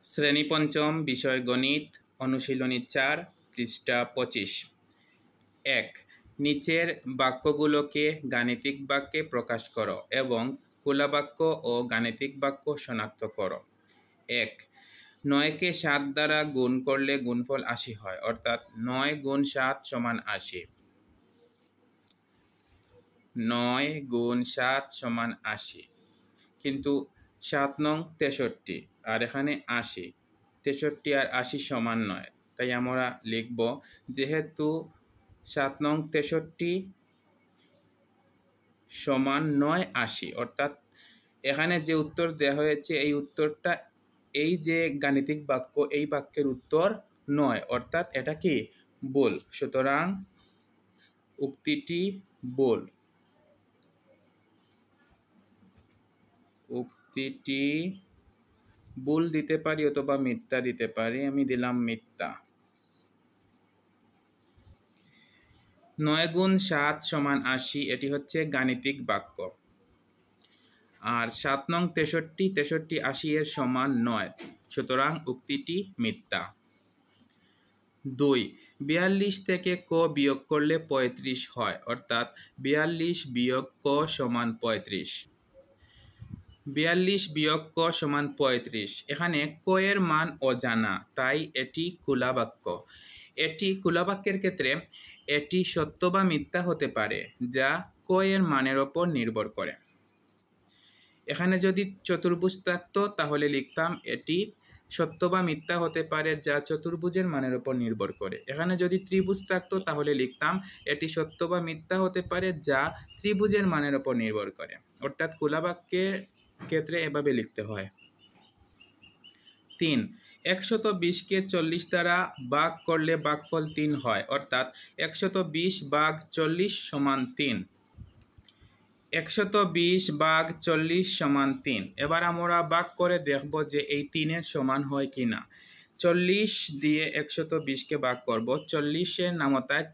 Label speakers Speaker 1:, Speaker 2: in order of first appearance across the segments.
Speaker 1: শ্রেণী পঞ্চম, বিষয় গণিত, অনুশীলনী 4, পৃষ্ঠা 25। 1. নিচের বাক্যগুলোকে গাণিতিক বাক্যে প্রকাশ করো এবং খোলা বাক্য ও গাণিতিক বাক্য শনাক্ত করো। 1. 9কে 7 দ্বারা গুণ করলে গুণফল 80 হয়, অর্থাৎ 9 গুণ 7 সমান 80। 9 গুণ 7 সমান 80, কিন্তু 7 নং 63 আর এখানে 80, 63 আর 80 সমান নয়, তাই আমরা লিখব যেহেতু 7 নং 63 সমান 9 80, অর্থাৎ এখানে যে উত্তর দেওয়া হয়েছে এই উত্তরটা এই যে গাণিতিক বাক্য এই বাক্যের উত্তর নয়, অর্থাৎ এটা কি ভুল। সুতরাং উক্তিটি ভুল। উক্তিটি ভুল দিতে পারি অথবা মিথ্যা দিতে পারি, আমি দিলাম মিথ্যা। 9 গুণ 7 সমান 80, এটি হচ্ছে গাণিতিক বাক্য। আর 7 নং 63, 63 80 এর সমান নয়, সুতরাং উক্তিটি মিথ্যা। 2. 42 থেকে ক বিয়োগ করলে 35 হয়, অর্থাৎ 42 বিয়োগ ক সমান 35। 42 বিয়োগ ক সমান 35, এখানে ক এর মান অজানা, তাই এটি খোলা বাক্য। এটি খোলা বাক্যের ক্ষেত্রে এটি সত্য বা মিথ্যা হতে পারে, যা ক এর মানের ওপর নির্ভর করে। এখানে যদি চতুর্ভুজ থাকতো তাহলে লিখতাম এটি সত্য বা মিথ্যা হতে পারে, যা চতুর্ভুজের মানের উপর নির্ভর করে। এখানে যদি ত্রিভুজ থাকতো তাহলে লিখতাম এটি সত্য বা মিথ্যা হতে পারে, যা ত্রিভুজের মানের উপর নির্ভর করে। অর্থাৎ খোলা বাক্যের ক্ষেত্রে এভাবে লিখতে হয়। 3. 120কে 40 দ্বারা ভাগ করলে ভাগফল 3 হয়, অর্থাৎ 120 ভাগ 40 সমান 3। 120 ভাগ 40 সমান 3। এবার আমরা ভাগ করে দেখব যে এই 3-এর সমান হয় কিনা। 40 দিয়ে 120কে ভাগ করব, 40-এর নামতায়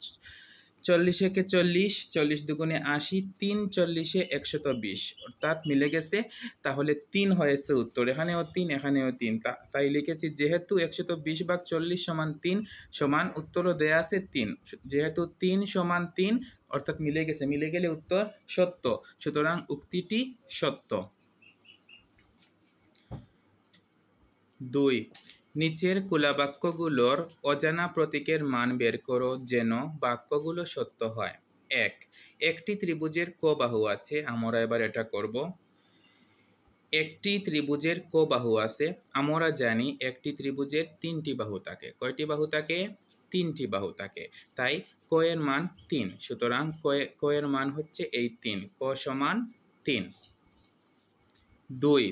Speaker 1: 40-কে 40, 40 দুগুণে 80, 3 40-এ 120, অর্থাৎ মিলে গেছে, তাহলে 3 হয়েছে উত্তর। এখানেও 3, এখানেও 3, তাই লিখেছি যেহেতু 120 ভাগ 40 সমান 3 সমান উত্তরও দেয়া আছে 3, যেহেতু 3 সমান 3 অর্থাৎ মিলে গেছে, মিলে গেলে উত্তর সত্য, সুতরাং উক্তিটি সত্য। 2. নিচের খোলা বাক্যগুলোর অজানা প্রতীকের মান বের করো যেন বাক্যগুলো সত্য হয়। 1. একটি ত্রিভুজের ক বাহু আছে, আমরা এবার এটা করব। একটি ত্রিভুজের ক বাহু আছে, আমরা জানি একটি ত্রিভুজের 3টি বাহু থাকে। কয়টি বাহু থাকে? 3টি বাহু থাকে, তাই ক এর মান 3, সুতরাং ক এর মান হচ্ছে এই 3, ক সমান 3। 2.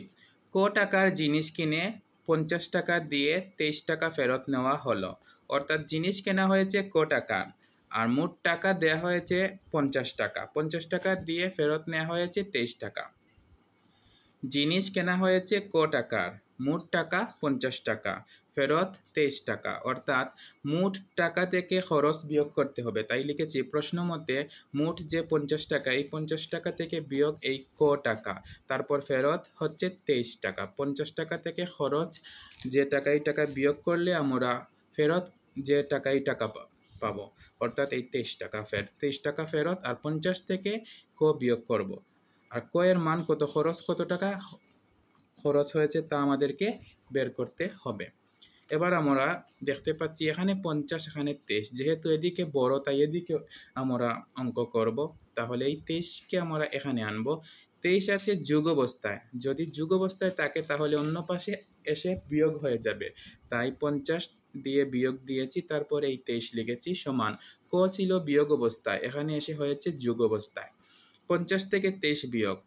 Speaker 1: ক টাকার জিনিস কিনে 50 টাকা দিয়ে 23 টাকা ফেরত নেওয়া হলো, অর্থাৎ জিনিস কেনা হয়েছে ক টাকা আর মোট টাকা দেওয়া হয়েছে 50 টাকা, 50 টাকা দিয়ে ফেরত নেওয়া হয়েছে 23 টাকা। জিনিস কেনা হয়েছে ক টাকার, মোট টাকা 50 টাকা, ফেরত 23 টাকা, অর্থাৎ মোট টাকা থেকে খরচ বিয়োগ করতে হবে, তাই লিখেছি প্রশ্ন মতে মোট যে 50 টাকা, এই 50 টাকা থেকে বিয়োগ এই ক টাকা, তারপর ফেরত হচ্ছে 23 টাকা। 50 টাকা থেকে খরচ যে টাকা, এই টাকা বিয়োগ করলে আমরা ফেরত যে টাকা, এই টাকা পাবো, অর্থাৎ এই 23 টাকা 23 টাকা ফেরত, আর 50 থেকে ক বিয়োগ করব। আর ক এর মান কত, খরচ কত টাকা খরচ হয়েছে তা আমাদেরকে বের করতে হবে। এবার আমরা দেখতে পাচ্ছি এখানে 50, এখানে 23, যেহেতু এদিকে বড় তাই এদিকে আমরা অঙ্ক করব, তাহলে এই 23কে আমরা এখানে আনবো। 23 আছে যোগ অবস্থায়, যদি যোগ অবস্থায় থাকে তাহলে অন্য পাশে এসে বিয়োগ হয়ে যাবে, তাই 50 দিয়ে বিয়োগ দিয়েছি, তারপরে এই 23 লিখেছি সমান, ক ছিল বিয়োগ অবস্থায়, এখানে এসে হয়েছে যোগ অবস্থায়। 50 থেকে 23 বিয়োগ,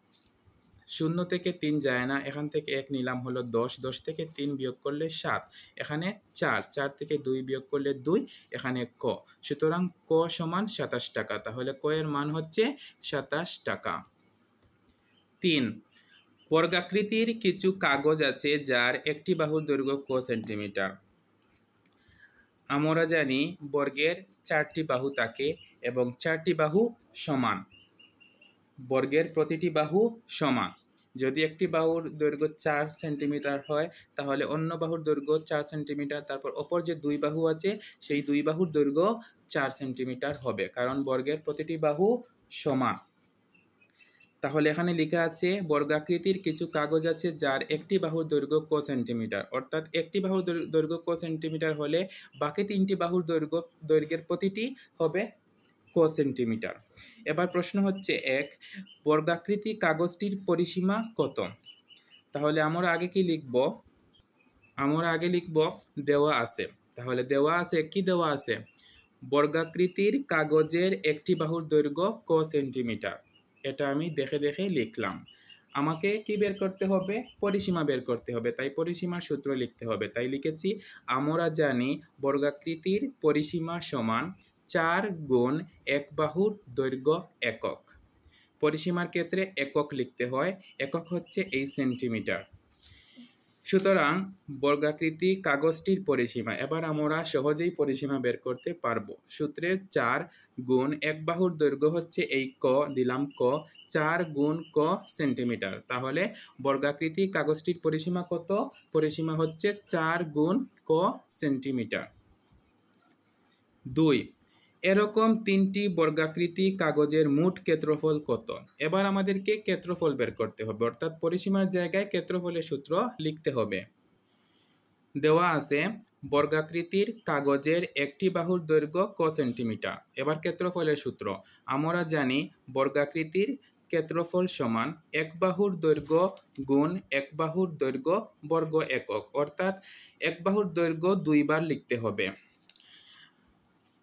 Speaker 1: 0 থেকে 3 যায় না, এখান থেকে 1 নিলাম হলো 10, 10 থেকে 3 বিয়োগ করলে 7, এখানে 4, 4 থেকে 2 বিয়োগ করলে 2, এখানে ক, সুতরাং ক সমান 27 টাকা, তাহলে ক এর মান হচ্ছে 27 টাকা। 3. বর্গাকৃতির কিছু কাগজ আছে যার একটি বাহুর দৈর্ঘ্য ক সেন্টিমিটার। আমরা জানি বর্গের 4টি বাহু থাকে এবং 4টি বাহু সমান, বর্গের প্রতিটি বাহু সমান, যদি একটি বাহুর দৈর্ঘ্য 4 সেন্টিমিটার হয় তাহলে অন্য বাহুর দৈর্ঘ্য 4 সেন্টিমিটার, তারপর অপর যে দুই বাহু আছে সেই দুই বাহুর দৈর্ঘ্য 4 সেন্টিমিটার হবে, কারণ বর্গের প্রতিটি বাহু সমান। তাহলে এখানে লেখা আছে বর্গাকৃতির কিছু কাগজ আছে যার একটি বাহুর দৈর্ঘ্য ক সেন্টিমিটার, অর্থাৎ একটি বাহুর দৈর্ঘ্য ক সেন্টিমিটার হলে বাকি তিনটি বাহুর দৈর্ঘ্যের প্রতিটি হবে ক সেন্টিমিটার। এবার প্রশ্ন হচ্ছে এক, বর্গাকৃতি কাগজটির পরিসীমা কত? তাহলে আমরা আগে কি লিখব? আমরা আগে লিখব দেওয়া আছে। তাহলে দেওয়া আছে, কি দেওয়া আছে? বর্গাকৃতির কাগজের একটি বাহুর দৈর্ঘ্য ক সেন্টিমিটার। এটা আমি দেখে দেখে লিখলাম। আমাকে কি বের করতে হবে? পরিসীমা বের করতে হবে, তাই পরিসীমার সূত্র লিখতে হবে। তাই লিখেছি আমরা জানি বর্গাকৃতির পরিসীমা সমান 4 গুণ এক বাহুর দৈর্ঘ্য একক। পরিসীমার ক্ষেত্রে একক লিখতে হয়, একক হচ্ছে এই সেন্টিমিটার। সুতরাং বর্গাকৃতি কাগজটির পরিসীমা, এবার আমরা সহজেই পরিসীমা বের করতে পারবো। সূত্রের 4 গুণ এক বাহুর দৈর্ঘ্য হচ্ছে এই ক, দিলাম ক, 4 গুণ ক সেন্টিমিটার। তাহলে বর্গাকৃতি কাগজটির পরিসীমা কত? পরিসীমা হচ্ছে 4 গুণ ক সেন্টিমিটার। 2, এরকম তিনটি বর্গাকৃতি কাগজের মোট ক্ষেত্রফল কত? এবার আমাদেরকে ক্ষেত্রফল বের করতে হবে, অর্থাৎ পরিসীমার জায়গায় ক্ষেত্রফলের সূত্র লিখতে হবে। দেওয়া আছে বর্গাকৃতির কাগজের একটি বাহুর দৈর্ঘ্য ক সেন্টিমিটার। এবার ক্ষেত্রফলের সূত্র আমরা জানি বর্গাকৃতির ক্ষেত্রফল সমান এক বাহুর দৈর্ঘ্য গুণ এক বাহুর দৈর্ঘ্য বর্গ একক, অর্থাৎ এক বাহুর দৈর্ঘ্য দুইবার লিখতে হবে।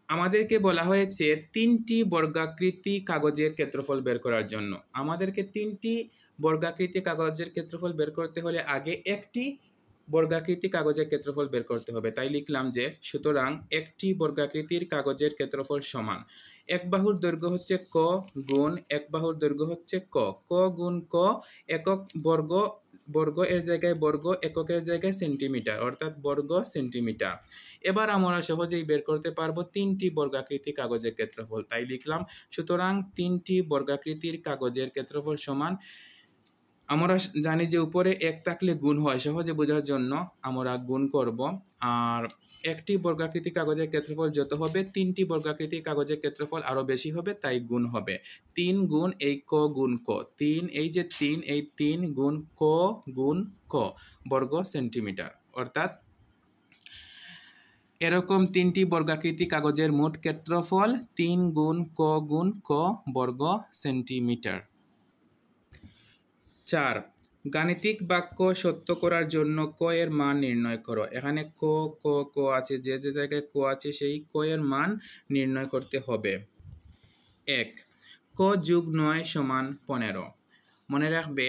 Speaker 1: আমাদেরকে বলা হয়েছে তিনটি বর্গাকৃতি কাগজের ক্ষেত্রফল বের করার জন্য। আমাদেরকে তিনটি বর্গাকৃতি কাগজের ক্ষেত্রফল বের করতে হলে আগে একটি বর্গাকৃতি কাগজের ক্ষেত্রফল বের করতে হবে। তাই লিখলাম যে সুতরাং একটি বর্গাকৃতির কাগজের ক্ষেত্রফল সমান এক বাহুর দৈর্ঘ্য হচ্ছে ক গুণ এক বাহুর দৈর্ঘ্য হচ্ছে ক, ক গুণ ক, একক বর্গ, বর্গ এর জায়গায় বর্গ, এককের জায়গায় সেন্টিমিটার, অর্থাৎ বর্গ সেন্টিমিটার। এবার আমরা সহজেই বের করতে পারবো তিনটি বর্গাকৃতি কাগজের ক্ষেত্রফল। তাই লিখলাম সুতরাং তিনটি বর্গাকৃতির কাগজের ক্ষেত্রফল সমান, আমরা জানি যে উপরে এক থাকলে গুণ হয়, সহজে বোঝার জন্য আমরা গুণ করব। আর একটি বর্গাকৃতি কাগজের ক্ষেত্রফল যত হবে তিনটি বর্গাকৃতি কাগজের ক্ষেত্রফল আরো বেশি হবে, তাই গুণ হবে। 3 গুণ এই ক গুণ ক, 3 এই যে 3 এই 3 গুণ ক গুণ ক বর্গ সেন্টিমিটার, অর্থাৎ এরকম তিনটি বর্গাকৃতি কাগজের মোট ক্ষেত্রফল 3 গুণ ক গুণ ক বর্গ সেন্টিমিটার। 4, গাণিতিক বাক্য সত্য করার জন্য ক এর মান নির্ণয় করো। এখানে ক ক ক আছে, যে যে জায়গায় ক আছে সেই ক এর মান নির্ণয় করতে হবে। 1, ক যোগ 9 সমান 15। মনে রাখবে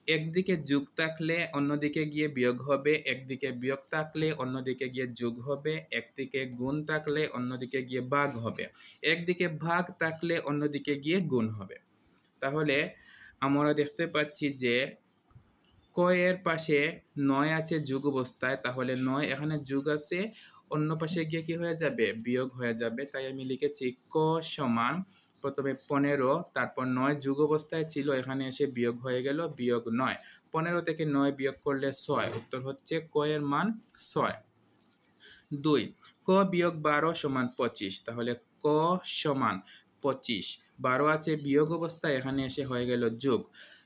Speaker 1: একদিকে যোগ থাকলে অন্যদিকে গিয়ে বিয়োগ হবে, একদিকে বিয়োগ থাকলে অন্যদিকে গিয়ে যোগ হবে, একদিকে গুণ থাকলে অন্যদিকে গিয়ে ভাগ হবে, একদিকে ভাগ থাকলে অন্যদিকে গিয়ে গুণ হবে। তাহলে আমরা দেখতে পাচ্ছি যে ক এর পাশে 9 আছে যোগ অবস্থায়, তাহলে 9 এখানে যোগ আছে, অন্য পাশে গিয়ে কি হয়ে যাবে? বিয়োগ হয়ে যাবে। তাই আমি লিখেছি ক সমান প্রথমে 15, তারপর 9 যোগ অবস্থায় ছিল, এখানে এসে বিয়োগ হয়ে গেল, বিয়োগ 9। 15 থেকে 9 বিয়োগ করলে 6, উত্তর হচ্ছে ক এর মান 6। 2, ক বিয়োগ 12 সমান 25। তাহলে ক সমান 25, 12 আছে বিয়োগ অবস্থায়, এখানে এসে হয়ে গেল যোগ।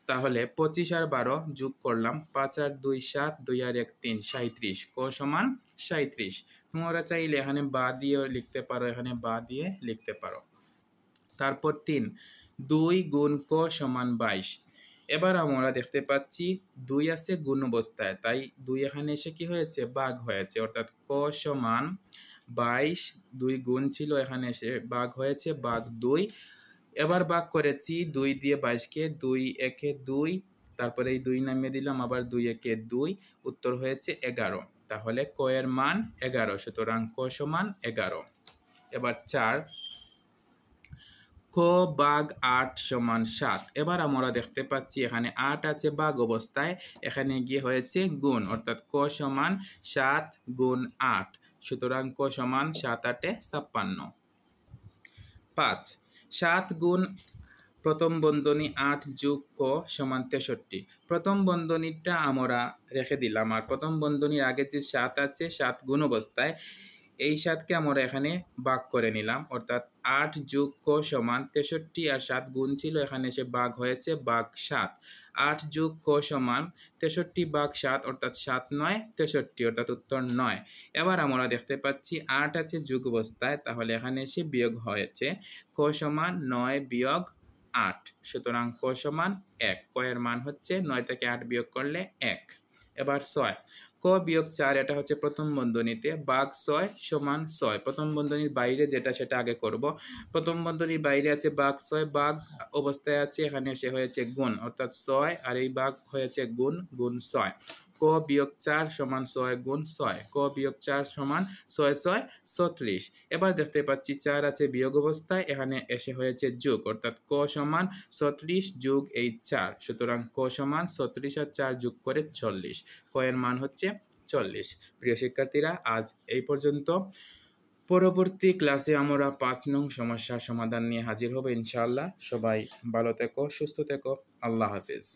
Speaker 1: তাহলে 25 আর 12 যোগ করলাম, 5 আর 2 7, 2 আর 1 3, 37। ক সমান 37। তোমরা চাইলে এখানে বা দিয়ে লিখতে পারো, এখানে বা দিয়ে লিখতে পারো। তারপর 3, 2 গুণ ক সমান 22। এবার আমরা দেখতে পাচ্ছি 2 আছে গুণ অবস্থায়, তাই 2 এখানে এসে কি হয়েছে? ভাগ হয়েছে, অর্থাৎ ক সমান 22, 2 গুণ ছিল, এখানে এসে ভাগ হয়েছে, ভাগ 2। এবার ভাগ করেছি 2 দিয়ে 22কে, 2 একে 2, তারপরে এই 2 নামিয়ে দিলাম, আবার 2 একে 2, উত্তর হয়েছে 11। তাহলে ক এর মান 11, সুতরাং ক সমান 11। এবার 4, ক ভাগ 8 সমান 7। এবার আমরা দেখতে পাচ্ছি এখানে 8 আছে ভাগ অবস্থায়, এখানে গিয়ে হয়েছে গুণ, অর্থাৎ ক সমান 7 গুণ 8, সুতরাং ক সমান 7 8 56। 5, 7 গুণ প্রথম বন্ধনী 8 যোগ ক সমান 63। প্রথম বন্ধনীটা আমরা রেখে দিলাম, আর প্রথম বন্ধনীর আগে যে 7 আছে 7 গুণ অবস্থায় এই 7কে আমরা এখানে ভাগ করে নিলাম, অর্থাৎ 8 যোগ ক সমান 63, আর 7 গুণ ছিল এখানে এসে ভাগ হয়েছে, ভাগ 7। 8 যোগ ক সমান 63 ভাগ 7, অর্থাৎ 7 9 63, অর্থাৎ উত্তর 9। এবার আমরা দেখতে পাচ্ছি 8 আছে যোগ অবস্থায়, তাহলে এখানে এসে বিয়োগ হয়েছে, ক সমান 9 বিয়োগ 8, সুতরাং ক সমান 1। ক এর মান হচ্ছে 9 থেকে 8 বিয়োগ করলে 1। এবার 6, ক বিয়োগ 4, এটা হচ্ছে প্রথম বন্ধনীতে, ভাগ 6 সমান 6। প্রথম বন্ধনীর বাইরে যেটা সেটা আগে করব। প্রথম বন্ধনীর বাইরে আছে ভাগ 6, ভাগ অবস্থায় আছে, এখানে এসে হয়েছে গুণ, অর্থাৎ 6 আর এই ভাগ হয়েছে গুণ, গুণ 6। ক বিয়োগ 4 সমান 6 গুণ 6, ক বিয়োগ 4 সমান 6 6 36। এবার দেখতে পাচ্ছি 4 আছে বিয়োগ অবস্থায়, এখানে এসে হয়েছে যোগ, অর্থাৎ ক সমান 36 যোগ এই 4, সুতরাং ক সমান 36 আর 4 যোগ করে 40। ক এর মান হচ্ছে 40। প্রিয় শিক্ষার্থীরা, আজ এই পর্যন্ত। পরবর্তী ক্লাসে আমরা 5 নং সমস্যার সমাধান নিয়ে হাজির হব ইনশাআল্লাহ। সবাই ভালো থেকো, সুস্থ থেকো। আল্লাহ হাফেজ।